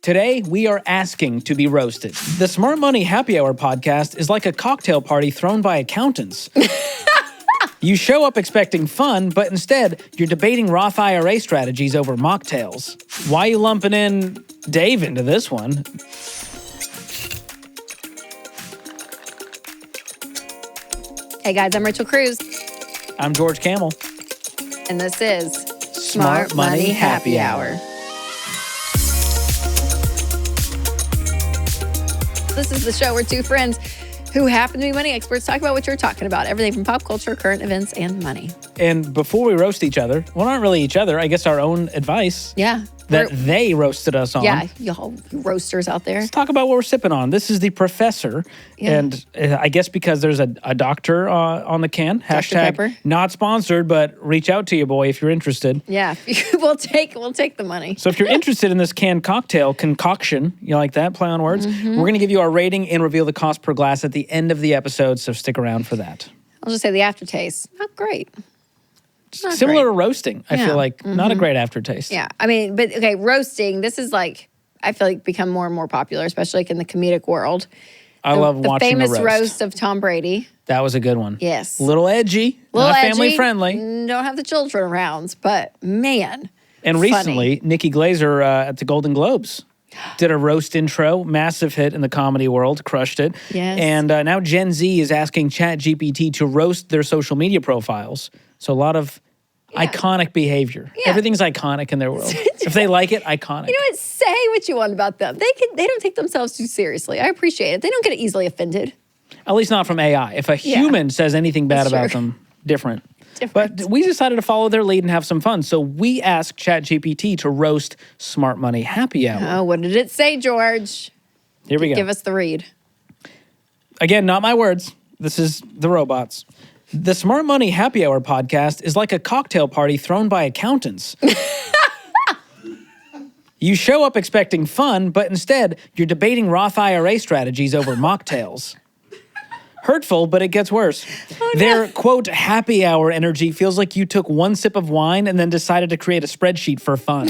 Today, we are asking to be roasted. The Smart Money Happy Hour podcast is like a cocktail party thrown by accountants. You show up expecting fun, but instead, you're debating Roth IRA strategies over mocktails. Why are you lumping in Dave into this one? Hey guys, I'm Rachel Cruz. I'm George Kamel. And this is Smart Money Happy Hour. This is the show where two friends who happen to be money experts talk about what you're talking about. Everything from pop culture, current events, and money. And before we roast each other, well, not really each other, I guess our own advice. Yeah. That they roasted us on. Yeah, y'all roasters out there. Let's talk about what we're sipping on. This is the Professor. Yeah. And I guess because there's a doctor on the can. Dr. Pepper. Not sponsored, but reach out to you, boy, if you're interested. Yeah, we'll take the money. So if you're interested in this canned cocktail concoction, you like that, play on words, we're going to give you our rating and reveal the cost per glass at the end of the episode, so stick around for that. I'll just say the aftertaste, not great. Not Similar great. to roasting, I feel like. Not a great aftertaste. Yeah, I mean, but okay, roasting, this is like, I feel like become more and more popular, especially like in the comedic world. I love watching the famous roast of Tom Brady. That was a good one. Yes. Little edgy, not family friendly. Don't have the children around, but man. And recently, Nikki Glaser at the Golden Globes did a roast intro, massive hit in the comedy world, crushed it. Yes. And now Gen Z is asking ChatGPT to roast their social media profiles. So a lot of iconic behavior. Yeah. Everything's iconic in their world. If they like it, iconic. You know what? Say what you want about them. They don't take themselves too seriously. I appreciate it. They don't get easily offended. At least not from AI. If a human says anything bad about them, different. But we decided to follow their lead and have some fun. So we asked ChatGPT to roast Smart Money Happy Hour. Oh, what did it say, George? Here we go. Give us the read. Again, not my words. This is the robots. The Smart Money Happy Hour podcast is like a cocktail party thrown by accountants. You show up expecting fun, but instead, you're debating Roth IRA strategies over mocktails. Hurtful, but it gets worse. Oh, no. Their, quote, happy hour energy feels like you took one sip of wine and then decided to create a spreadsheet for fun.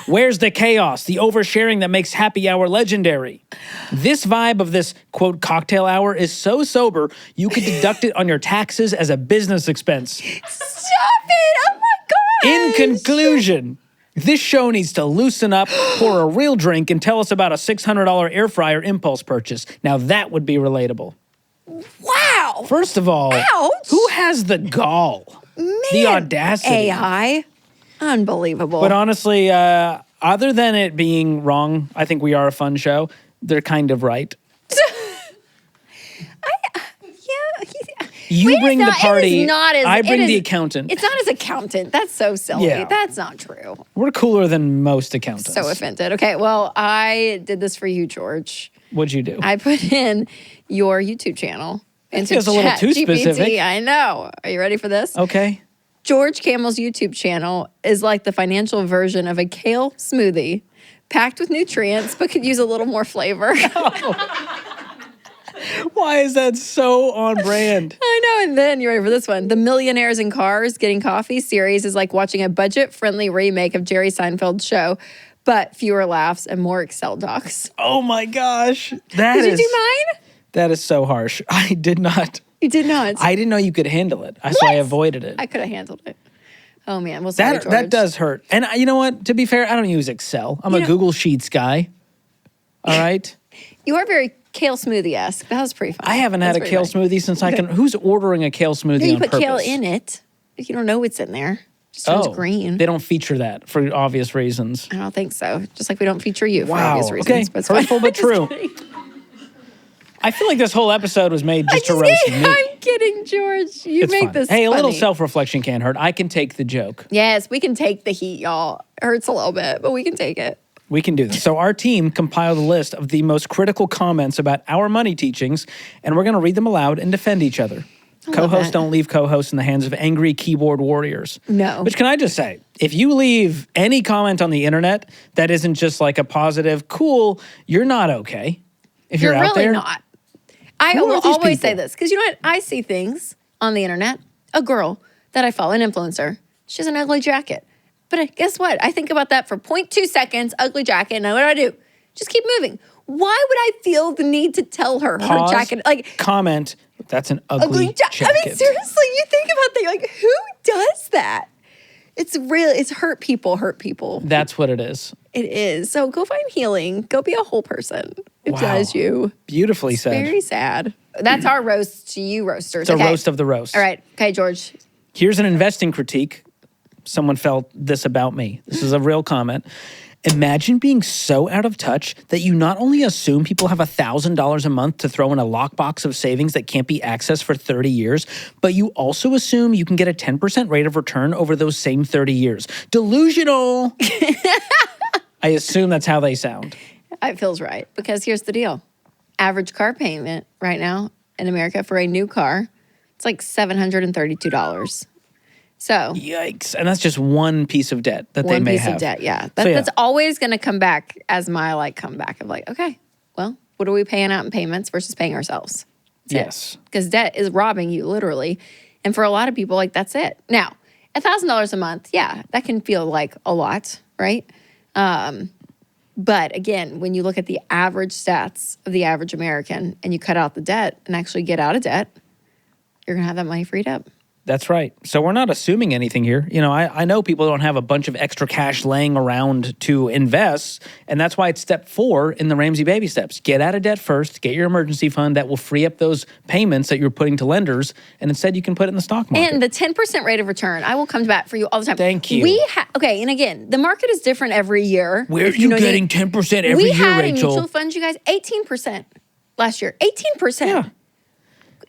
Where's the chaos, the oversharing that makes happy hour legendary? This vibe of this, quote, cocktail hour is so sober, you could deduct it on your taxes as a business expense. Stop it! Oh my God! In conclusion, this show needs to loosen up, pour a real drink, and tell us about a $600 air fryer impulse purchase. Now that would be relatable. Wow. First of all, ouch. Who has the gall? Man, the audacity. AI. Unbelievable. But honestly, other than it being wrong, I think we are a fun show. They're kind of right. You bring the party, I bring the accountant. It's not as accountant. That's so silly. Yeah. That's not true. We're cooler than most accountants. So offended. Okay, well, I did this for you, George. What'd you do? I put in your YouTube channel into Feels a little too specific. I know. Are you ready for this? Okay. George Kamel's YouTube channel is like the financial version of a kale smoothie, packed with nutrients, but could use a little more flavor. Why is that so on brand? I know. And then, you ready for this one? The Millionaires in Cars Getting Coffee series is like watching a budget-friendly remake of Jerry Seinfeld's show, but fewer laughs and more Excel docs. Oh my gosh. Did you do mine? That is so harsh. I did not. You did not? I didn't know you could handle it. So I avoided it. I could have handled it. Oh, man. Well, sorry, George. That does hurt. And you know what? To be fair, I don't use Excel. I'm a Google Sheets guy. All right? You are very kale smoothie-esque. That was pretty fun. I haven't had a kale smoothie since I can. Who's ordering a kale smoothie on purpose? You put kale in it. You don't know what's in there. Just turns green. They don't feature that for obvious reasons. I don't think so. Just like we don't feature you for obvious reasons. Okay. Hurtful but true. I feel like this whole episode was made just to roast me. I'm kidding, George. You it's make fine. this Hey, funny. A little self-reflection can't hurt. I can take the joke. Yes, we can take the heat, y'all. It hurts a little bit, but we can take it. We can do this. So our team compiled a list of the most critical comments about our money teachings, and we're going to read them aloud and defend each other. Co-hosts don't leave co-hosts in the hands of angry keyboard warriors. No. Which, can I just say, if you leave any comment on the internet that isn't just like a positive, cool, you're not okay. If you're out really there. not. I will always say this, because you know what? I see things on the internet. A girl that I follow, an influencer, she has an ugly jacket. But guess what? I think about that for 0.2 seconds, ugly jacket, and what do? Just keep moving. Why would I feel the need to tell her Pause, her jacket? Like, comment, that's an ugly jacket. I mean, seriously, you think about that. Like, who does that? It's hurt people. That's what it is. It is. So go find healing. Go be a whole person. It does you. Beautifully said. Very sad. That's our roast to you roasters. It's a roast of the roast. All right. Okay, George. Here's an investing critique. Someone felt this about me. This is a real comment. Imagine being so out of touch that you not only assume people have $1,000 a month to throw in a lockbox of savings that can't be accessed for 30 years, but you also assume you can get a 10% rate of return over those same 30 years. Delusional. I assume that's how they sound. It feels right because here's the deal. Average car payment right now in America for a new car, it's like $732. So yikes. And that's just one piece of debt that they may have. One piece of debt, yeah. That's always going to come back as my comeback of okay, well, what are we paying out in payments versus paying ourselves? Yes. Because debt is robbing you literally. And for a lot of people, that's it. Now, $1,000 a month, yeah, that can feel like a lot, right? But again, when you look at the average stats of the average American and you cut out the debt and actually get out of debt, you're going to have that money freed up. That's right. So we're not assuming anything here. You know, I know people don't have a bunch of extra cash laying around to invest, and that's why it's step 4 in the Ramsey baby steps. Get out of debt first, get your emergency fund that will free up those payments that you're putting to lenders, and instead you can put it in the stock market. And the 10% rate of return, I will come to bat for you all the time. Thank you. Okay, and again, the market is different every year. Where are you getting 10% every year, Rachel? We had in mutual funds, you guys, 18% last year. 18%. Yeah.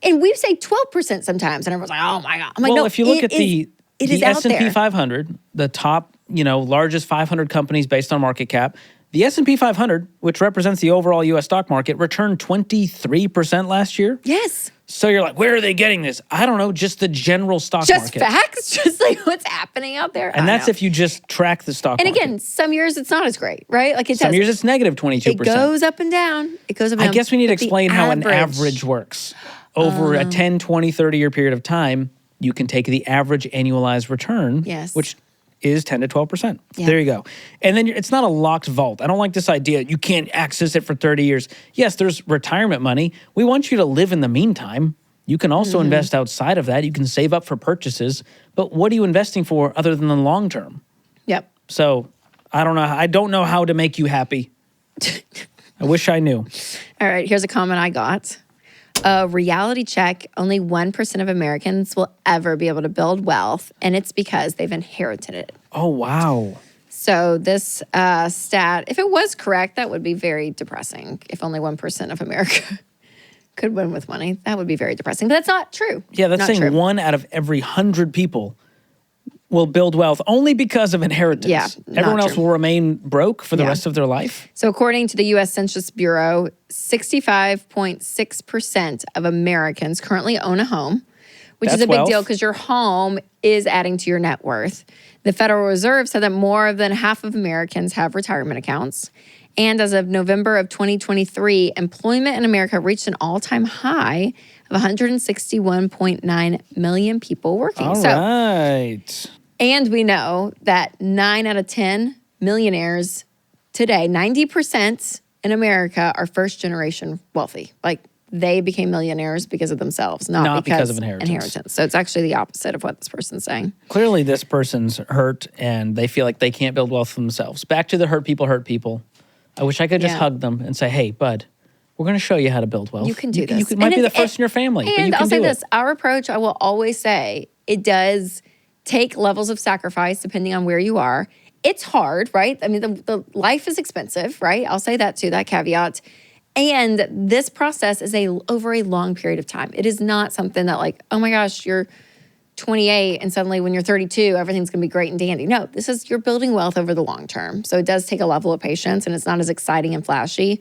And we say 12% sometimes, and everyone's like, "Oh my god!" I'm like, well, no, if you look at the S&P 500, the top, largest 500 companies based on market cap, the S&P 500, which represents the overall U.S. stock market, returned 23% last year. Yes. So you're like, where are they getting this? I don't know, just the general stock market. Just facts, just like what's happening out there. And that's if you just track the stock market. And again, some years it's not as great, right? Like some years it's negative 22%. It goes up and down. It goes up and down. I guess we need to explain how an average works. Over a 10, 20, 30-year period of time, you can take the average annualized return, which is 10 to 12%. Yeah. There you go. And then it's not a locked vault. I don't like this idea. You can't access it for 30 years. Yes, there's retirement money. We want you to live in the meantime. You can also invest outside of that. You can save up for purchases. But what are you investing for other than the long term? Yep. So I don't know. I don't know how to make you happy. I wish I knew. All right. Here's a comment I got. A reality check, only 1% of Americans will ever be able to build wealth, and it's because they've inherited it. Oh, wow. So this stat, if it was correct, that would be very depressing. If only 1% of America could win with money, that would be very depressing. But that's not true. Yeah, that's saying true. 1 out of every 100 people will build wealth only because of inheritance. Yeah, everyone else will remain broke for the rest of their life. So according to the U.S. Census Bureau, 65.6% of Americans currently own a home, which is a big deal because your home is adding to your net worth. The Federal Reserve said that more than half of Americans have retirement accounts. And as of November of 2023, employment in America reached an all-time high of 161.9 million people working. All right. And we know that 9 out of 10 millionaires today, 90% in America, are first-generation wealthy. Like, they became millionaires because of themselves, not because of inheritance. So it's actually the opposite of what this person's saying. Clearly, this person's hurt, and they feel like they can't build wealth for themselves. Back to the hurt people. I wish I could just hug them and say, hey, bud, we're going to show you how to build wealth. You can do this. You might be the first in your family, but you can I'll say do this. Our approach, I will always say, it does take levels of sacrifice depending on where you are. It's hard, right? I mean, the life is expensive, right? I'll say that too, that caveat. And this process is over a long period of time. It is not something that like, oh my gosh, you're 28 and suddenly when you're 32, everything's going to be great and dandy. No, you're building wealth over the long term. So it does take a level of patience, and it's not as exciting and flashy,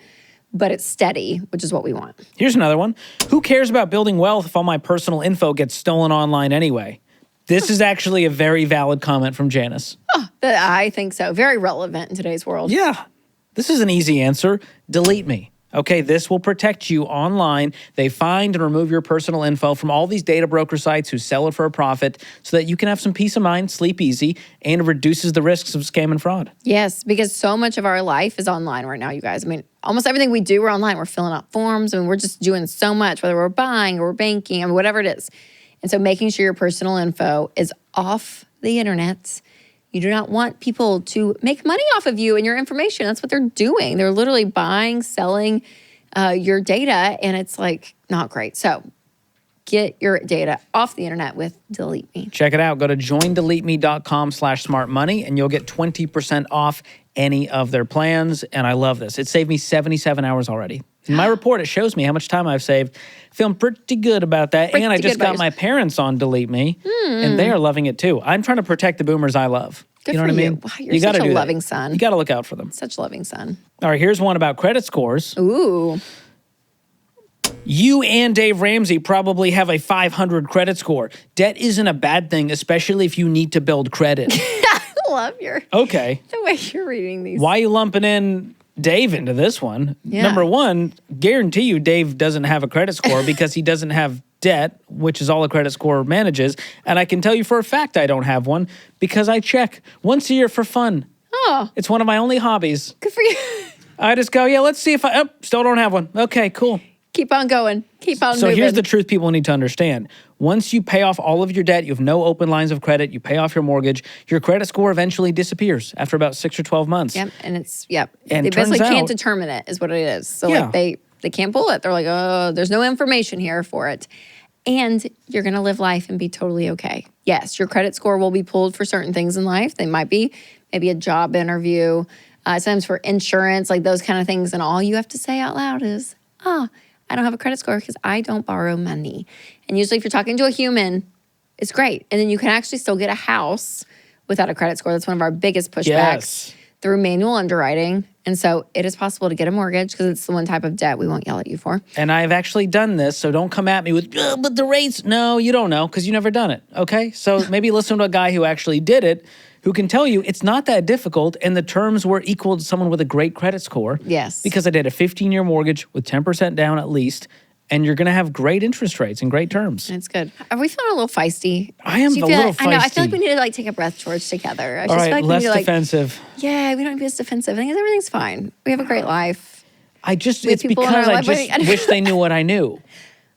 but it's steady, which is what we want. Here's another one. Who cares about building wealth if all my personal info gets stolen online anyway? This is actually a very valid comment from Janice. Oh, I think so. Very relevant in today's world. Yeah. This is an easy answer. Delete me. Okay, this will protect you online. They find and remove your personal info from all these data broker sites who sell it for a profit so that you can have some peace of mind, sleep easy, and it reduces the risks of scam and fraud. Yes, because so much of our life is online right now, you guys. I mean, almost everything we do, we're online. We're filling out forms. I mean, we're just doing so much, whether we're buying or we're banking, I mean, whatever it is. And so making sure your personal info is off the internet. You do not want people to make money off of you and your information. That's what they're doing. They're literally buying, selling your data, and it's like not great. So get your data off the internet with Delete Me. Check it out. Go to joindeleteme.com/smartmoney and you'll get 20% off any of their plans. And I love this. It saved me 77 hours already. In my report, it shows me how much time I've saved. Feeling pretty good about that. And I just got my parents on Delete Me, and they are loving it too. I'm trying to protect the boomers I love. Good you know for what I you. mean? Wow, you're such a loving son. You got to look out for them. Such a loving son. All right, here's one about credit scores. Ooh. You and Dave Ramsey probably have a 500 credit score. Debt isn't a bad thing, especially if you need to build credit. I love the way you're reading these. Why are you lumping in Dave into this one? Yeah. Number one, guarantee you Dave doesn't have a credit score because he doesn't have debt, which is all a credit score manages. And I can tell you for a fact I don't have one because I check once a year for fun. Oh. It's one of my only hobbies. Good for you. I just go, yeah, let's see if I still don't have one. Okay, cool. Keep on going. Keep on moving. So here's the truth people need to understand. Once you pay off all of your debt, you have no open lines of credit, you pay off your mortgage, your credit score eventually disappears after about 6 or 12 months. Yep, and it's, And they basically turns can't out- determine it is what it is. So Yeah. like they can't pull it. They're like, oh, there's no information here for it. And you're going to live life and be totally okay. Yes, your credit score will be pulled for certain things in life. They might be maybe a job interview, sometimes for insurance, like those kind of things. And all you have to say out loud is, I don't have a credit score because I don't borrow money. And usually if you're talking to a human, it's great. And then you can actually still get a house without a credit score. That's one of our biggest pushbacks Yes. through manual underwriting. And so it is possible to get a mortgage because it's the one type of debt we won't yell at you for. And I've actually done this, so don't come at me with, but the rates. No, you don't know because you've never done it, okay? So maybe listen to a guy who actually did it, who can tell you it's not that difficult and the terms were equal to someone with a great credit score. Yes. Because I did a 15-year mortgage with 10% down at least, and you're going to have great interest rates and great terms. And it's good. Are we feeling a little feisty? I am Do you a feel little like, I know. I feel like feisty. we need to like take a breath, George, together. I All just right, feel like less we need to, like, defensive. yeah, we don't need to be as defensive. I think everything's fine. We have a great life. It's people in because our I life. just wish they knew what I knew.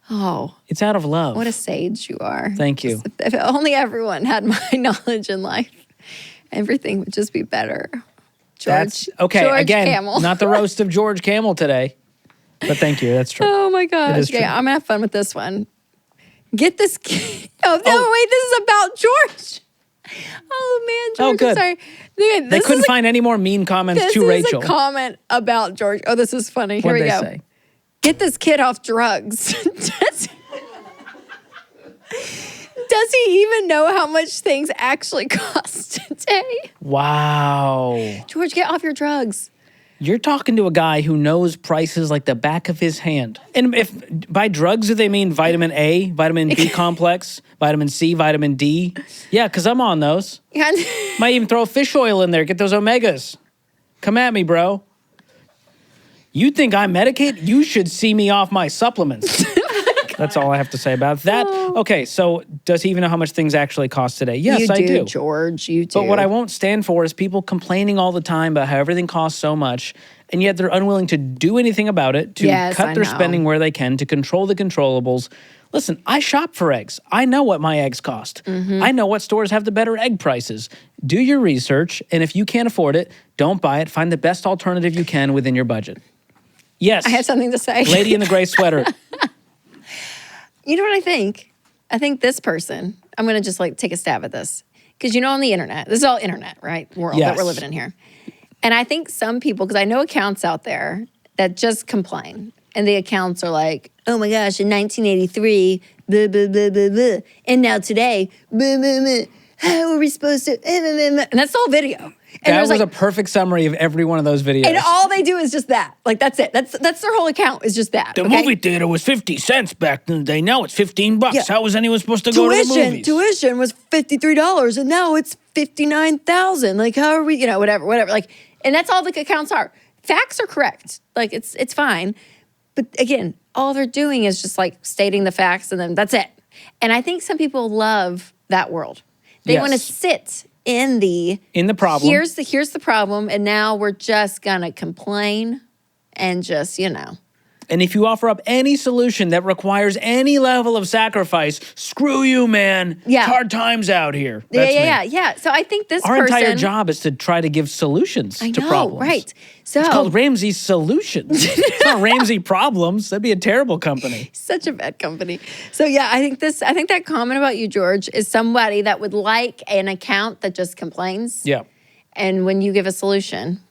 Oh, It's out of love. what a sage you are. Thank you. If only everyone had my knowledge in life, everything would just be better. That's George, okay. George Again, Kamel. not the roast of George Kamel today, but thank you. That's true. Oh my gosh. It is Okay, true. I'm gonna have fun with this one. Get this kid. Oh, no, wait, this is about George. Oh man, George. Oh, good. I'm sorry. Okay, They couldn't find any more mean comments this to is Rachel. a comment about George. Oh, this is funny. Here What'd we they go. say? Get this kid off drugs. Does he even know how much things actually cost today? Wow. George, get off your drugs. You're talking to a guy who knows prices like the back of his hand. And if by drugs do they mean vitamin A, vitamin B complex, vitamin C, vitamin D? Yeah, because I'm on those. Might even throw fish oil in there. Get those omegas. Come at me, bro. You think I medicate? You should see me off my supplements. That's all I have to say about that. Okay, so does he even know how much things actually cost today? Yes, I do. George, you do. But what I won't stand for is people complaining all the time about how everything costs so much, and yet they're unwilling to do anything about it, to Yes, cut I their know. spending where they can, to control the controllables. Listen, I shop for eggs. I know what my eggs cost. Mm-hmm. I know what stores have the better egg prices. Do your research, and if you can't afford it, don't buy it. Find the best alternative you can within your budget. Yes. I have something to say. Lady in the gray sweater. You know what I think? I think this person, I'm going to just like take a stab at this. Because you know on the internet, this is all internet, right? World that Yes. we're living in here. And I think some people, because I know accounts out there that just complain. And the accounts are like, oh my gosh, in 1983, blah, blah, blah, blah, blah. And now today, blah, blah, blah. How are we supposed to? And that's the whole video. And That there's was like, a perfect summary of every one of those videos. and all they do is just that. Like, that's it. That's their whole account is just that. The okay? movie theater was 50 cents back in the day. Now it's $15. Yeah. How was anyone supposed to go to the movies? Tuition was $53 and now it's $59,000. Like, how are we, whatever. Like, and that's all the accounts are. facts are correct. Like it's fine. But again, all they're doing is just like stating the facts and then that's it. And I think some people love that world. They want to sit in the problem. Here's the problem, and now we're just gonna complain and just, And if you offer up any solution that requires any level of sacrifice, screw you, man. Yeah. It's hard times out here. That's me. Yeah. So I think Our entire job is to try to give solutions to problems. Right. So it's called Ramsey Solutions. It's not Ramsey Problems. That'd be a terrible company. Such a bad company. So yeah, I think that comment about you, George, is somebody that would like an account that just complains. Yeah. And when you give a solution,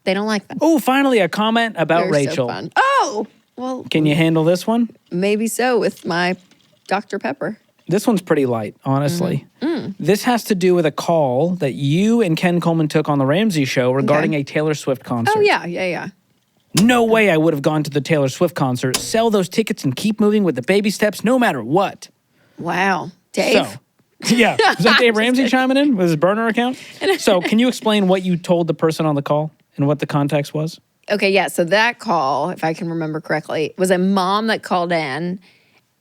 they don't like that. Oh, finally a comment about They're Rachel. So fun. Oh, well. Can you handle this one? Maybe so with my Dr. Pepper. This one's pretty light, honestly. This has to do with a call that you and Ken Coleman took on the Ramsey show regarding a Taylor Swift concert. Oh, yeah. No way I would have gone to the Taylor Swift concert, sell those tickets and keep moving with the baby steps no matter what. Wow. Dave? So, yeah. Was that Dave Ramsey chiming in with his burner account? So can you explain what you told the person on the call and what the context was? Okay, yeah. So that call, if I can remember correctly, was a mom that called in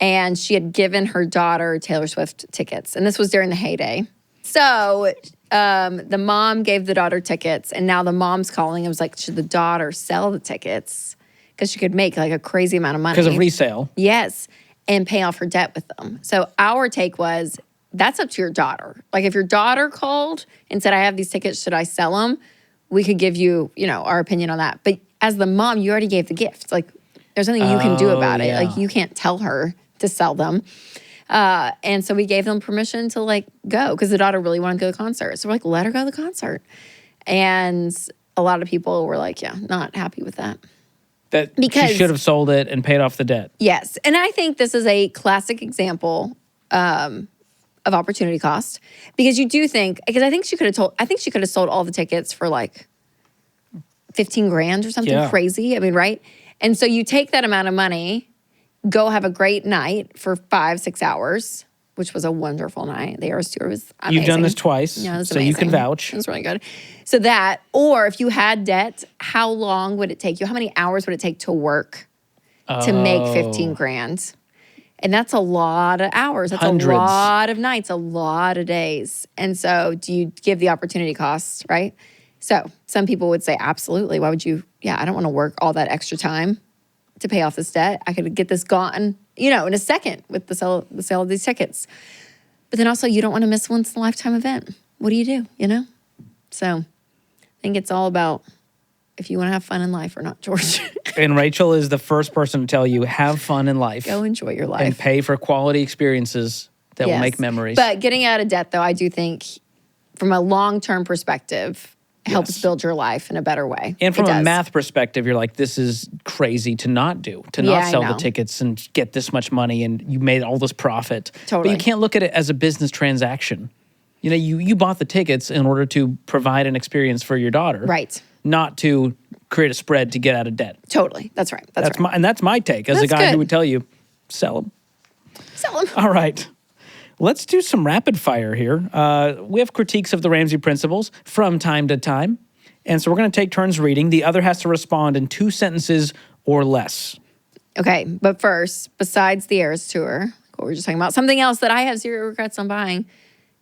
and she had given her daughter Taylor Swift tickets. And this was during the heyday. So the mom gave the daughter tickets, and now the mom's calling and was like, should the daughter sell the tickets? Because she could make like a crazy amount of money. Because of resale. Yes, and pay off her debt with them. So our take was, that's up to your daughter. Like if your daughter called and said, I have these tickets, should I sell them? We could give you, our opinion on that. But as the mom, you already gave the gift. Like there's nothing you can do about it. Like you can't tell her to sell them. And so we gave them permission to like go because the daughter really wanted to go to the concert. So we're like, let her go to the concert. And a lot of people were like, not happy with that. Because she should have sold it and paid off the debt. Yes. And I think this is a classic example of opportunity cost because you do think, because I think she could have sold all the tickets for like 15 grand or something crazy. I mean, right? And so you take that amount of money, go have a great night for 5-6 hours, which was a wonderful night. The Eras Tour was amazing. You've done this twice, so you can vouch. It was really good. So that, or if you had debt, how long would it take you? How many hours would it take to work to make 15 grand? And that's a lot of hours. That's Hundreds. A lot of nights, a lot of days. And so do you give the opportunity costs, right? So some people would say, absolutely. Why would you? Yeah, I don't want to work all that extra time to pay off this debt. I could get this gone, in a second with the sale of these tickets. But then also you don't want to miss a once in a lifetime event. What do you do, So I think it's all about if you want to have fun in life or not, George. And Rachel is the first person to tell you, have fun in life. Go enjoy your life. And pay for quality experiences that will make memories. But getting out of debt, though, I do think from a long-term perspective, helps build your life in a better way. And from a math perspective, you're like, this is crazy to not do, to not sell the tickets and get this much money and you made all this profit. Totally. But you can't look at it as a business transaction. You bought the tickets in order to provide an experience for your daughter. Right. Not to create a spread to get out of debt. Totally. That's right. That's right. And that's my take as a guy who would tell you, sell them. Sell them. All right. Let's do some rapid fire here. We have critiques of the Ramsey principles from time to time. And so we're going to take turns reading. The other has to respond in 2 sentences or less. Okay. But first, besides the Eras Tour, what we were just talking about, something else that I have zero regrets on buying,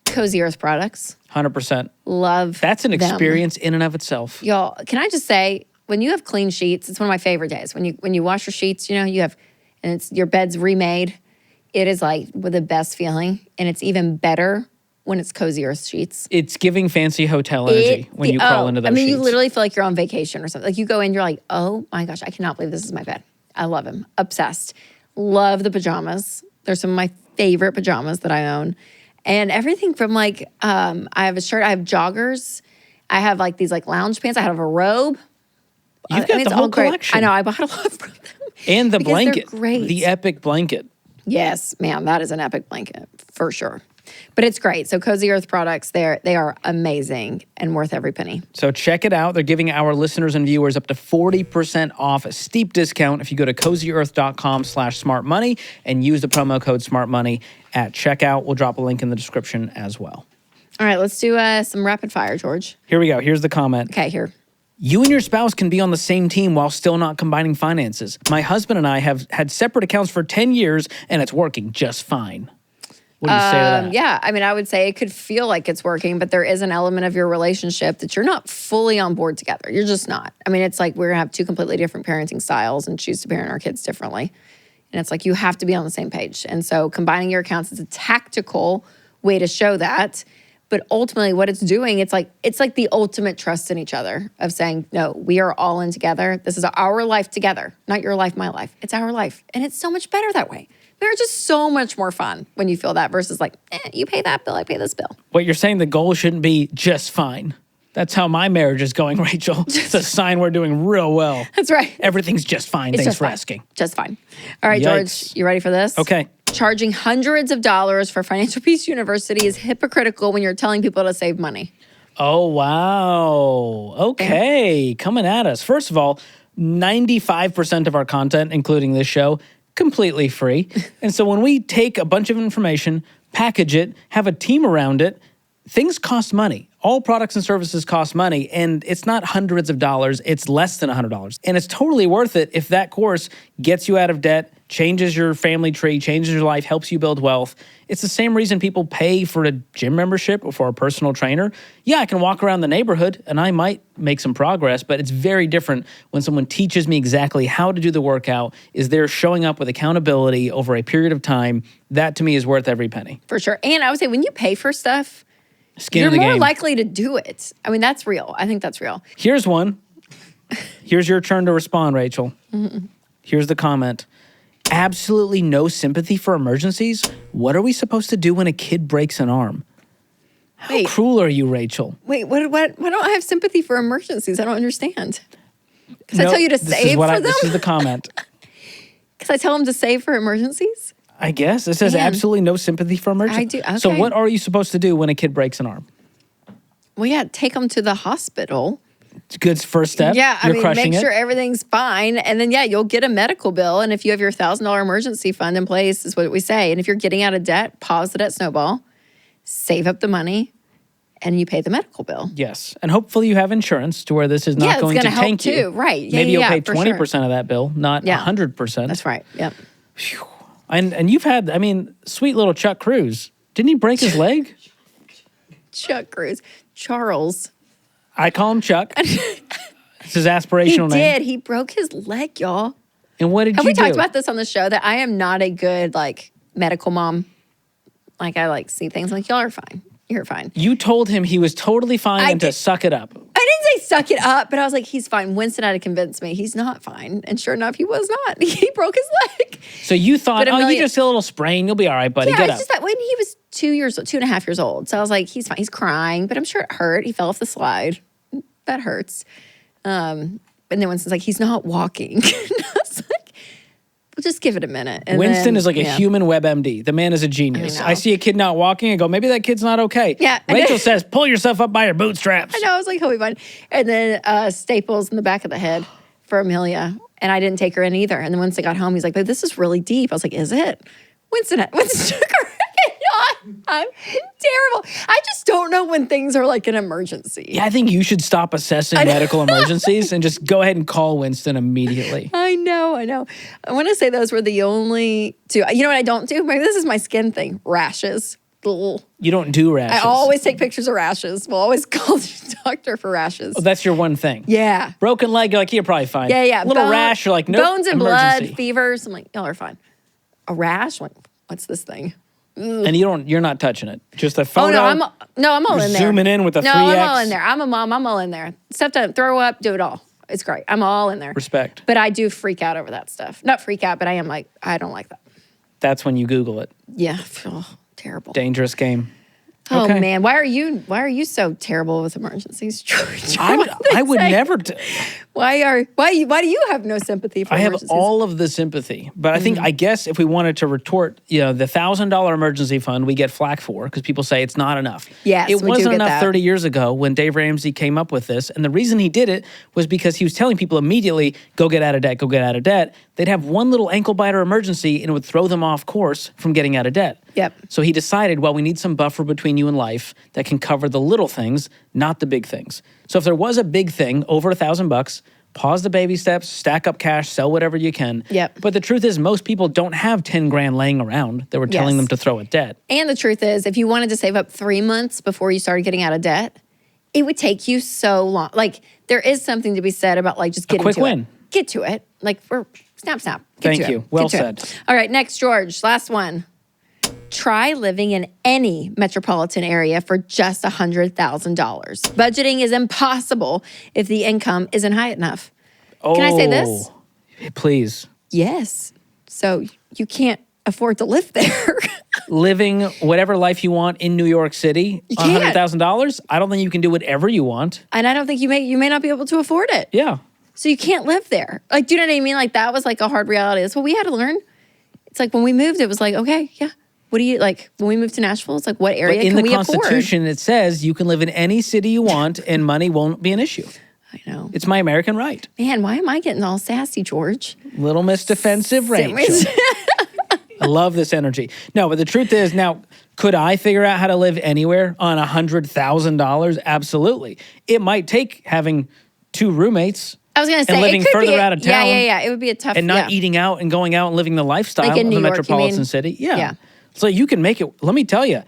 Cozy Earth products. 100%. Love That's an them. experience in and of itself. Y'all, can I just say, when you have clean sheets, it's one of my favorite days. When you wash your sheets, you have, and it's your bed's remade. It is like with the best feeling, and it's even better when it's Cozy Earth sheets. It's giving fancy hotel energy when you crawl into those sheets. You literally feel like you're on vacation or something. Like you go in, you're like, oh my gosh, I cannot believe this is my bed. I love them. Obsessed. Love the pajamas. They're some of my favorite pajamas that I own. And everything from like, I have a shirt, I have joggers, I have like these like lounge pants, I have a robe. You've got the whole collection. I know, I bought a lot from them. And the blanket. They're great. The epic blanket. Yes, ma'am, that is an epic blanket for sure. But it's great. So Cozy Earth products, they are amazing and worth every penny. So check it out. They're giving our listeners and viewers up to 40% off, a steep discount if you go to cozyearth.com/smartmoney and use the promo code smartmoney at checkout. We'll drop a link in the description as well. All right, let's do some rapid fire, George. Here we go. Here's the comment. Okay, here. You and your spouse can be on the same team while still not combining finances. My husband and I have had separate accounts for 10 years, and it's working just fine. What do you say to that? Yeah, I mean, I would say it could feel like it's working, but there is an element of your relationship that you're not fully on board together. You're just not. I mean, it's like we're going to have two completely different parenting styles and choose to parent our kids differently. And it's like you have to be on the same page. And so combining your accounts is a tactical way to show that. But ultimately what it's doing, it's like the ultimate trust in each other of saying, no, we are all in together. This is our life together, not your life, my life. It's our life. And it's so much better that way. They're just so much more fun when you feel that versus like, you pay that bill, I pay this bill. What you're saying, the goal shouldn't be just fine. That's how my marriage is going, Rachel. It's a sign we're doing real well. That's right. Everything's just fine. Thanks for asking. Just fine. All right, Yikes. George, you ready for this? Okay. Charging hundreds of dollars for Financial Peace University is hypocritical when you're telling people to save money. Oh, wow. Okay. Coming at us. First of all, 95% of our content, including this show, completely free. And so when we take a bunch of information, package it, have a team around it, things cost money. All products and services cost money, and it's not hundreds of dollars, it's less than $100. And it's totally worth it if that course gets you out of debt, changes your family tree, changes your life, helps you build wealth. It's the same reason people pay for a gym membership or for a personal trainer. Yeah, I can walk around the neighborhood and I might make some progress, but it's very different when someone teaches me exactly how to do the workout, is there showing up with accountability over a period of time. That to me is worth every penny. For sure. And I would say when you pay for stuff, Skin you're in the more game. likely to do it. I mean, that's real. I think that's real. Here's one. Here's your turn to respond, Rachel. Here's the comment. Absolutely no sympathy for emergencies? What are we supposed to do when a kid breaks an arm? How cruel are you, Rachel? Wait, what? Why don't I have sympathy for emergencies? I don't understand. Because I tell you to save for them? This is the comment. Because I tell them to save for emergencies? I guess. It says absolutely no sympathy for emergencies. I do, okay. So what are you supposed to do when a kid breaks an arm? Well, yeah, take them to the hospital. It's a good first step. Yeah, I mean, make sure it. everything's fine. And then, yeah, you'll get a medical bill. And if you have your $1,000 emergency fund in place, is what we say. And if you're getting out of debt, pause the debt snowball, save up the money, and you pay the medical bill. Yes. And hopefully you have insurance to where this is not going to tank you. Too. Right. Yeah, Maybe you'll pay 20% of that bill, not 100%. That's right. Yep. Whew. And you've had, I mean, sweet little Chuck Cruz. Didn't he break his leg? Chuck Cruz. Charles. I call him Chuck. It's his aspirational name. He did. He broke his leg, y'all. And what did you do? Have we talked about this on the show, that I am not a good, medical mom? Like, I, see things like, y'all are fine. You're fine. You told him he was totally fine and to suck it up. I didn't say suck it up, but I was like, he's fine. Winston had to convince me he's not fine. And sure enough, he was not. He broke his leg. So you thought, you just a little sprain. You'll be all right, buddy. Yeah, Get it's up. just that when he was 2.5 years old. So I was like, he's fine. He's crying, but I'm sure it hurt. He fell off the slide. That hurts. And then Winston's like, he's not walking. I was like, we'll just give it a minute. And Winston is like a human WebMD. The man is a genius. I see a kid not walking. I go, maybe that kid's not okay. Yeah. Rachel says, pull yourself up by your bootstraps. I know. I was like, he'll be fine. And then staples in the back of the head for Amelia. And I didn't take her in either. And then once I got home, he's like, babe, this is really deep. I was like, is it? Winston took her in. I'm terrible. I just don't know when things are like an emergency. Yeah, I think you should stop assessing medical emergencies and just go ahead and call Winston immediately. I know. I want to say those were the only two. You know what I don't do? Maybe this is my skin thing. Rashes. Ugh. You don't do rashes. I always take pictures of rashes. We'll always call the doctor for rashes. Oh, that's your one thing. Yeah. Broken leg, you're like, you're probably fine. Yeah. A little rash, you're like, no, bones and emergency. blood, fevers. I'm like, y'all are fine. A rash? Like, what's this thing? And you're not touching it. Just a photo. Oh, I'm all in there. Zooming in with a 3X. No, I'm all in there. I'm a mom. I'm all in there. Stuff to throw up, do it all. It's great. I'm all in there. Respect. But I do freak out over that stuff. Not freak out, but I am like, I don't like that. That's when you Google it. Yeah. Oh, terrible. Dangerous game. Oh Okay. man, why are you so terrible with emergencies, George? I would never. Why do you have no sympathy for I have emergencies? all of the sympathy, but I think, I guess if we wanted to retort, the $1,000 emergency fund we get flack for because people say it's not enough. Yes, it we do wasn't get enough that. 30 years ago when Dave Ramsey came up with this, and the reason he did it was because he was telling people immediately, go get out of debt, go get out of debt. They'd have one little ankle biter emergency and it would throw them off course from getting out of debt. Yep. So he decided, well, we need some buffer between you and life that can cover the little things, not the big things. So if there was a big thing over $1,000, pause the baby steps, stack up cash, sell whatever you can. Yep. But the truth is, most people don't have 10 grand laying around that we're telling them to throw at debt. And the truth is, if you wanted to save up 3 months before you started getting out of debt, it would take you so long. Like, there is something to be said about like just getting quick to win. it. Get to it. Like, we're snap. Get Thank to you. It. Well Get to said. it. All right, next, George. Last one. Try living in any metropolitan area for just $100,000. Budgeting is impossible if the income isn't high enough. Can I say this? Please. Yes. So you can't afford to live there. Living whatever life you want in New York City on can't. $100,000, I don't think you can do whatever you want. And I don't think you may not be able to afford it. Yeah. So you can't live there. Like, do you know what I mean? Like, that was like a hard reality. That's what we had to learn. It's like when we moved, it was like, okay, yeah. What do you like when we moved to Nashville? It's like, what area But in can the we afford? Constitution, it says you can live in any city you want and money won't be an issue. I know. It's my American right. Man, why am I getting all sassy, George? Little Miss Defensive Rachel. I love this energy. No, but the truth is, now, could I figure out how to live anywhere on $100,000? Absolutely. It might take having 2 roommates. I was going to say, and living it could further be out of town. Yeah. It would be a tough, And not eating out and going out and living the lifestyle Like in of New a York, you metropolitan mean? city. Yeah. Yeah. So you can make it. Let me tell you,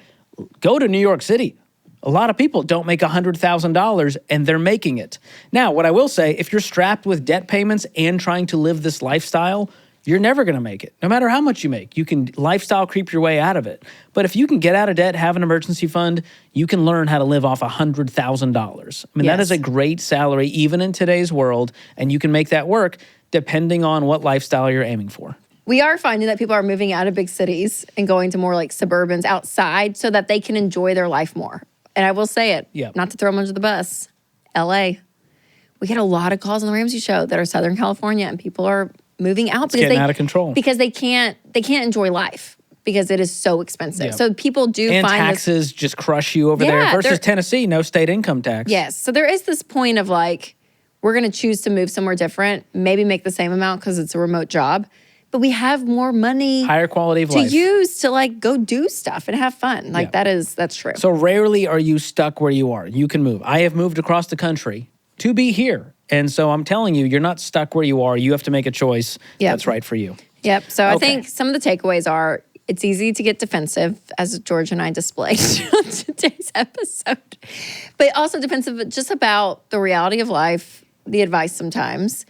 go to New York City. A lot of people don't make $100,000 and they're making it. Now, what I will say, if you're strapped with debt payments and trying to live this lifestyle, you're never going to make it. No matter how much you make, you can lifestyle creep your way out of it. But if you can get out of debt, have an emergency fund, you can learn how to live off $100,000. I mean, that is a great salary, even in today's world, and you can make that work depending on what lifestyle you're aiming for. We are finding that people are moving out of big cities and going to more like suburbans outside so that they can enjoy their life more. And I will say it, not to throw them under the bus, LA. We get a lot of calls on the Ramsey Show that are Southern California, and people are moving out because getting out of control. Because they can't enjoy life because it is so expensive. Yep. So people do and find taxes just crush you over there versus Tennessee, no state income tax. Yes. So there is this point of like, we're going to choose to move somewhere different, maybe make the same amount because it's a remote job, but we have more money, higher quality of to life use to like go do stuff and have fun. Like that's true. So rarely are you stuck where you are. You can move. I have moved across the country to be here. And so I'm telling you, you're not stuck where you are. You have to make a choice that's right for you. Yep. So I think some of the takeaways are it's easy to get defensive, as George and I displayed on today's episode, but also defensive just about the reality of life, the advice sometimes.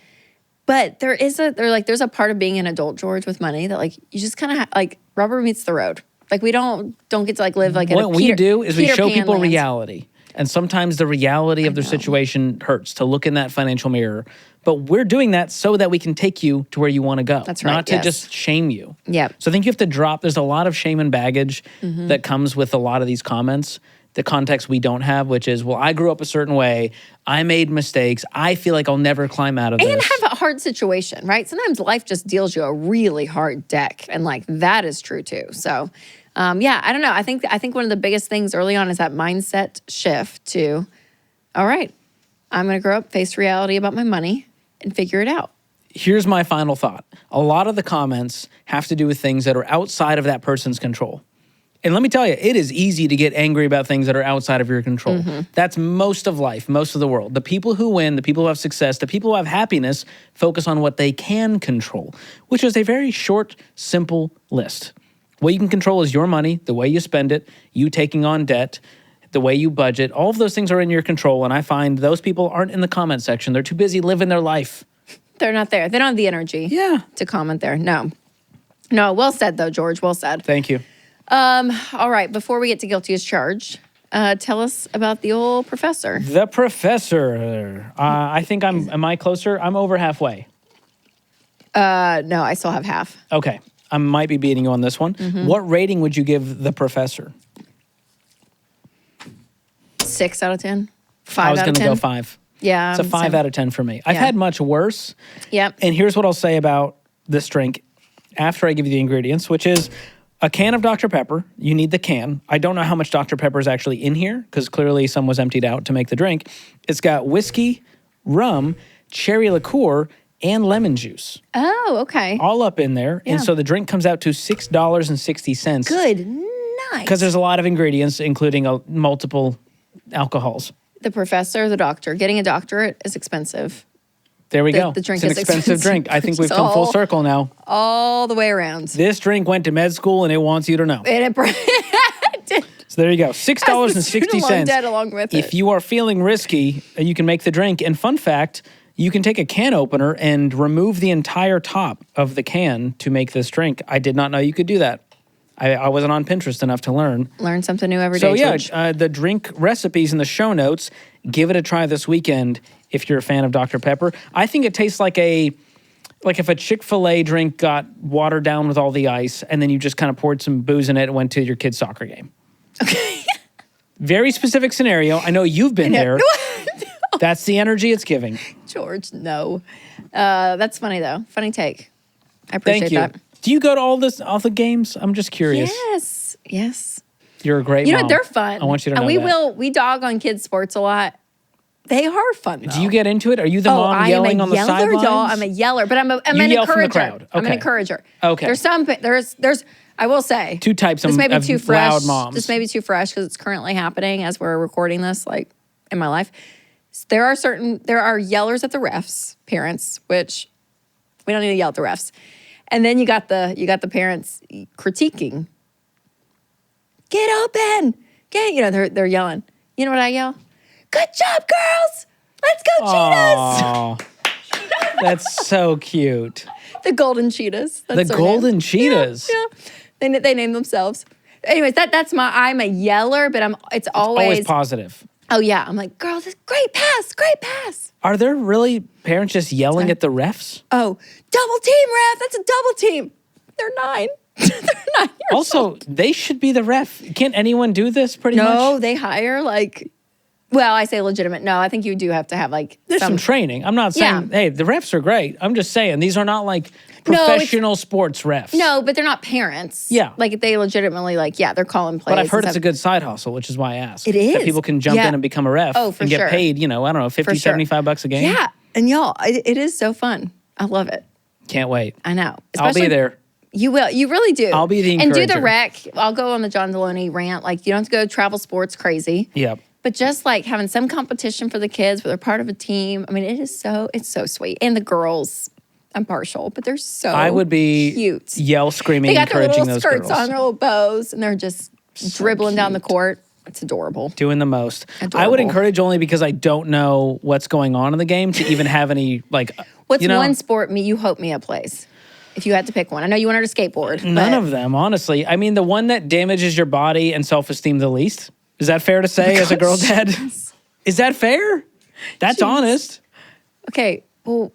But there's a part of being an adult, George, with money that like you just kind of like rubber meets the road. Like we don't get to like live like what we do is we show people land. reality. And sometimes the reality of their situation hurts to look in that financial mirror. But we're doing that so that we can take you to where you want to go. That's right. Not to just shame you. Yeah. So I think you have to drop, there's a lot of shame and baggage that comes with a lot of these comments. The context we don't have, which is, well, I grew up a certain way. I made mistakes. I feel like I'll never climb out of this. And have a hard situation, right? Sometimes life just deals you a really hard deck. And like that is true too. So I don't know. I think one of the biggest things early on is that mindset shift to, all right, I'm going to grow up, face reality about my money, and figure it out. Here's my final thought. A lot of the comments have to do with things that are outside of that person's control. And let me tell you, it is easy to get angry about things that are outside of your control. That's most of life, most of the world. The people who win, the people who have success, the people who have happiness focus on what they can control, which is a very short, simple list. What you can control is your money, the way you spend it, you taking on debt, the way you budget. All of those things are in your control. And I find those people aren't in the comment section. They're too busy living their life. They're not there. They don't have the energy to comment there. No, well said though, George. Well said. Thank you. All right. Before we get to guilty as charged, tell us about the old professor. The professor. I think am I closer? I'm over halfway. No, I still have half. Okay. I might be beating you on this one. What rating would you give The Professor? 6 out of 10. 5 out of 10. I was going to go 5. Yeah. It's a 5 same. out of 10 for me. I've Yeah. had much worse. Yep. And here's what I'll say about this drink after I give you the ingredients, which is a can of Dr. Pepper. You need the can. I don't know how much Dr. Pepper is actually in here because clearly some was emptied out to make the drink. It's got whiskey, rum, cherry liqueur, and lemon juice. Oh, okay. All up in there. Yeah. And so the drink comes out to $6.60. Good night. Because there's a lot of ingredients, including multiple alcohols. The professor, the doctor, getting a doctorate is expensive. There we go. The drink it's an is expensive drink. I think we've It's come full all- circle now. All the way around. This drink went to med school and it wants you to know. And it So there you go. $6.60. loan debt along with If it. you are feeling risky, you can make the drink. And fun fact, you can take a can opener and remove the entire top of the can to make this drink. I did not know you could do that. I wasn't on Pinterest enough to learn. Learn something new every So day, yeah, George. the drink recipes in the show notes. Give it a try this weekend if you're a fan of Dr. Pepper. I think it tastes like if a Chick-fil-A drink got watered down with all the ice and then you just kind of poured some booze in it and went to your kid's soccer game. Okay. Very specific scenario. I know you've been there. That's the energy it's giving. George, no. That's funny, though. Funny take. I appreciate Thank you. that. Do you go to all the games? I'm just curious. Yes. Yes. You're a great You know, mom. they're fun. I want you to know and that. we dog on kids' sports a lot. They are fun, though. Do you get into it? Are you the mom yelling on the sidelines? I am a yeller, y'all. I'm a yeller, but I'm You an yell from the encourager. crowd. I'm an Okay. encourager. Okay. There's I will say. Two types this may be of too fresh. loud moms. This may be too fresh because it's currently happening as we're recording this, like, in my life. There are yellers at the refs, parents, which we don't need to yell at the refs. And then you got the parents critiquing. Get open. They're yelling. You know what I yell? Good job, girls. Let's go, Aw. That's so cute. cheetahs. The golden cheetahs. That's The their golden name. cheetahs. Yeah. They name themselves. Anyways, I'm a yeller, but it's Always positive. oh yeah. I'm like, girls, great pass. Are there really parents just yelling at the refs? Oh, double team, ref. That's a double team. They're 9. They're 9 years Also, old. they should be the ref. Can't anyone do this pretty much? No, they hire I say legitimate. No, I think you do have to have There's some training. I'm not saying, hey, the refs are great. I'm just saying these are not like professional sports refs. No, but they're not parents. Yeah. Like they legitimately they're calling plays. But I've heard and it's a good side hustle, which is why I asked. It is. That people can jump Yeah. in and become a ref Oh, for and get sure. paid, I don't know, 50, For sure. $75 a game. Yeah. And y'all, it is so fun. I love it. Can't wait. I know. I'll be there. You will. You really do. I'll be the And do the encourager. rec. I'll go on the John Deloney rant. Like, you don't have to go travel sports crazy. Yep. But just like having some competition for the kids where they're part of a team. I mean, it's so sweet. And the girls, I'm partial, but they're so I would be cute. yell, screaming, They got their encouraging little those skirts girls. on, their little bows, and they're just dribbling down the court. It's adorable. Doing the most. I would Adorable. encourage only because I don't know what's going on in the game to even have any What's one sport you hope Mia plays? If you had to pick one. I know you want her to skateboard. None but of them, honestly. I mean, the one that damages your body and self-esteem the least. Is that fair to say as a girl dad? Is that fair? That's honest. Okay, well,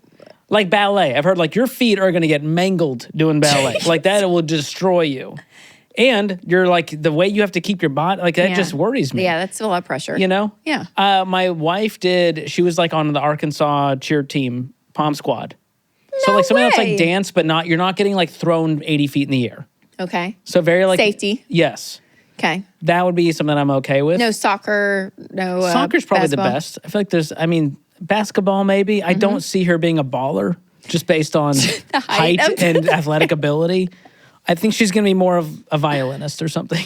Like ballet. I've heard your feet are going to get mangled doing ballet. Like that, it will destroy you. And you're the way you have to keep your body, that yeah. just worries me. Yeah, that's a lot of pressure. Yeah. My wife she was on the Arkansas cheer team, pom squad. So No something that's way. dance, but you're not getting thrown 80 feet in the air. Okay. So very Safety. Yes. Okay. That would be something I'm okay with. No soccer, no Soccer's probably basketball. the best. I feel like basketball maybe. I don't see her being a baller just based on height of- and athletic ability. I think she's going to be more of a violinist or something,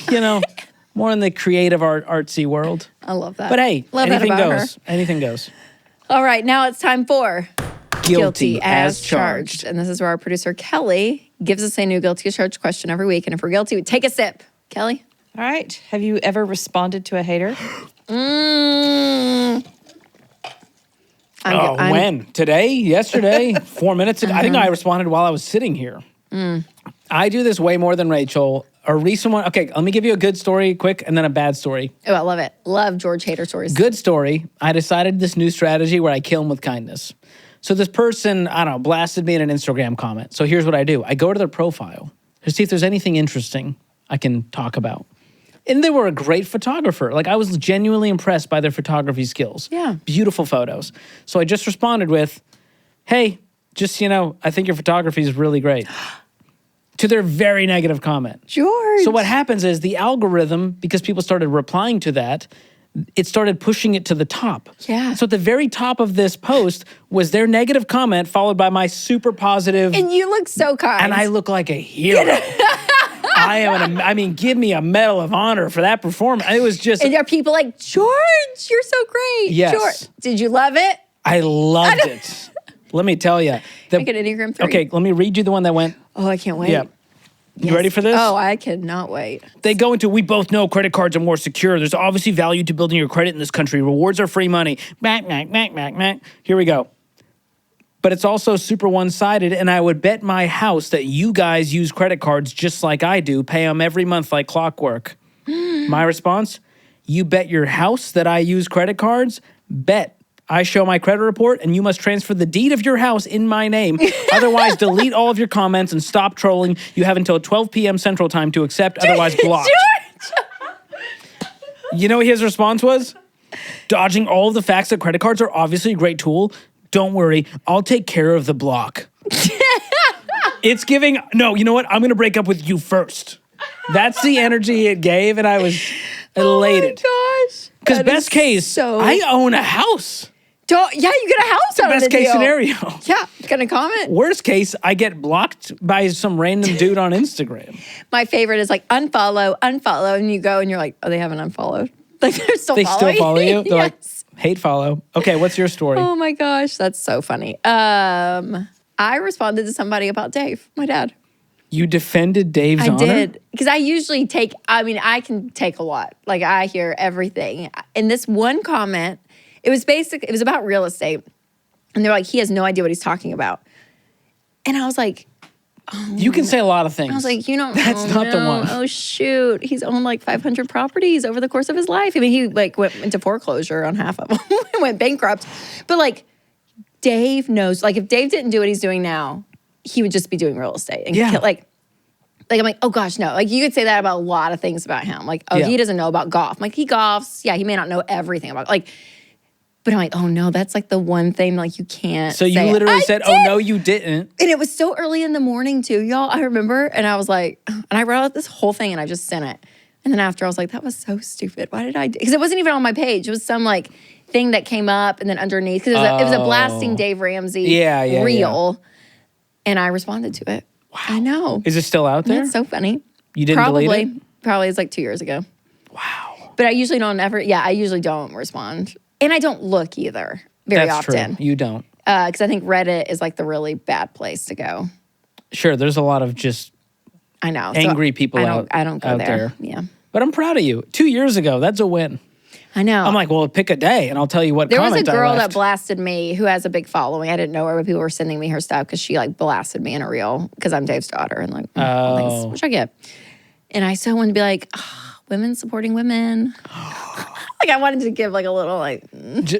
more in the creative artsy world. I love that. But hey, love that anything about goes. her. Anything goes. All right, now it's time for Guilty as charged. And this is where our producer, Kelly, gives us a new guilty as charged question every week. And if we're guilty, we take a sip. Kelly? All right. Have you ever responded to a hater? When? Today? Yesterday? 4 minutes ago? I think I responded while I was sitting here. I do this way more than Rachel. A recent one. Okay, let me give you a good story quick and then a bad story. Oh, I love it. Love George hater stories. Good story. I decided this new strategy where I kill them with kindness. So this person, I don't know, blasted me in an Instagram comment. So here's what I do. I go to their profile to see if there's anything interesting I can talk about. And they were a great photographer. Like, I was genuinely impressed by their photography skills. Yeah. Beautiful photos. So I just responded with, hey, just, I think your photography is really great. To their very negative comment. George. So what happens is the algorithm, because people started replying to that, it started pushing it to the top. Yeah. So at the very top of this post was their negative comment followed by my super positive. And you look so kind. And I look like a hero. Give me a Medal of Honor for that performance. It was just. And there are people like, George, you're so great. Yes. George. Did you love it? I loved it. Let me tell you. Make an Enneagram 3. Okay, let me read you the one that went. Oh, I can't wait. Yeah. You ready for this? Oh, I cannot wait. They go into, we both know credit cards are more secure. There's obviously value to building your credit in this country. Rewards are free money. Mac. Here we go. But it's also super one-sided, and I would bet my house that you guys use credit cards just like I do, pay them every month like clockwork. My response, you bet your house that I use credit cards? Bet. I show my credit report, and you must transfer the deed of your house in my name. Otherwise, delete all of your comments and stop trolling. You have until 12 p.m. Central Time to accept, otherwise blocked. You know what his response was? Dodging all of the facts that credit cards are obviously a great tool. Don't worry, I'll take care of the block. It's giving, no, you know what? I'm going to break up with you first. That's the energy it gave, and I was elated. Oh my gosh. Because best case, I own a house. You get a house out of the Best case deal. scenario. Yeah, gonna comment. Worst case, I get blocked by some random dude on Instagram. My favorite is like unfollow, and you go and you're like, oh, they haven't unfollowed. Like they're still They following. still follow you? They're like, Yes. hate follow. Okay, what's your story? Oh my gosh, that's so funny. I responded to somebody about Dave, my dad. You defended Dave's honor? I did. Because I usually I can take a lot. Like I hear everything. In this one comment, it was about real estate. And they're like, he has no idea what he's talking about. And I was like, You can say a lot of things. I was like, That's not the one. Oh shoot. He's owned like 500 properties over the course of his life. I mean, he like went into foreclosure on half of them, went bankrupt. But like Dave knows, like if Dave didn't do what he's doing now, he would just be doing real estate. And like I'm like, oh gosh, no. Like you could say that about a lot of things about him. Like, he doesn't know about golf. I'm like, he golfs. Yeah, he may not know everything about like, but I'm like, oh no, that's like the one thing like you can't. So you literally said, oh no, you didn't. And it was so early in the morning too, y'all. I remember, and I was like, and I wrote out this whole thing and I just sent it. And then after I was like, that was so stupid. Why did I do? Because it wasn't even on my page. It was some like thing that came up and then underneath, because it was a blasting Dave Ramsey reel. And I responded to it. Wow. I know. Is it still out there? That's so funny. You didn't delete it? Probably it's like 2 years ago. Wow. But I usually don't respond. And I don't look either very often. That's true. You don't. Because I think Reddit is like the really bad place to go. Sure, there's a lot of just angry people I don't go there. Yeah. But I'm proud of you. 2 years ago, that's a win. I know. I'm like, well, pick a day, and I'll tell you what comment I left. There was a girl that blasted me who has a big following. I didn't know her, but people were sending me her stuff because she like blasted me in a reel because I'm Dave's daughter. And like, thanks, which I get. And I so wanted to be like, women supporting women. Like I wanted to give like a little like.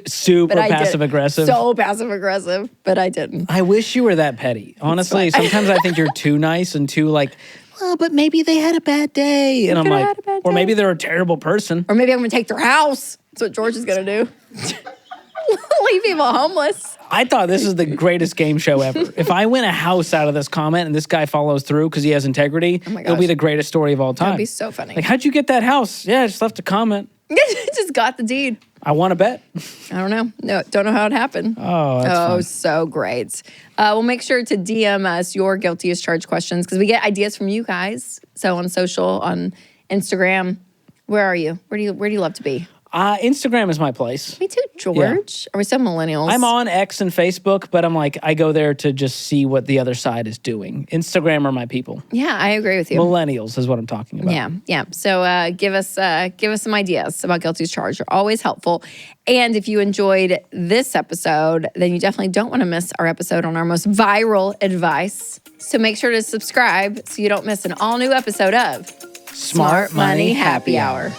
Super passive aggressive. So passive aggressive, but I didn't. I wish you were that petty. Honestly, sometimes I think you're too nice and too like, well, but maybe they had a bad day. And I'm like, or maybe they're a terrible person. Or maybe I'm going to take their house. That's what George is going to do. Leave people homeless. I thought this is the greatest game show ever. If I win a house out of this comment and this guy follows through because he has integrity, it'll be the greatest story of all time. That'd be so funny. Like, how'd you get that house? Yeah, I just left a comment. Just got the deed. I want to bet. I don't know. No, don't know how it happened. Oh, that's fun. So great. We'll make sure to DM us your guilty as charged questions because we get ideas from you guys. So on social, on Instagram, where are you? Where do you love to be? Instagram is my place. Me too, George. Are we so millennials? I'm on X and Facebook, but I'm like, I go there to just see what the other side is doing. Instagram are my people. Yeah, I agree with you. Millennials is what I'm talking about. Yeah. So give us some ideas about guilty as charged. They're always helpful. And if you enjoyed this episode, then you definitely don't want to miss our episode on our most viral advice. So make sure to subscribe so you don't miss an all-new episode of Smart Money Happy Hour.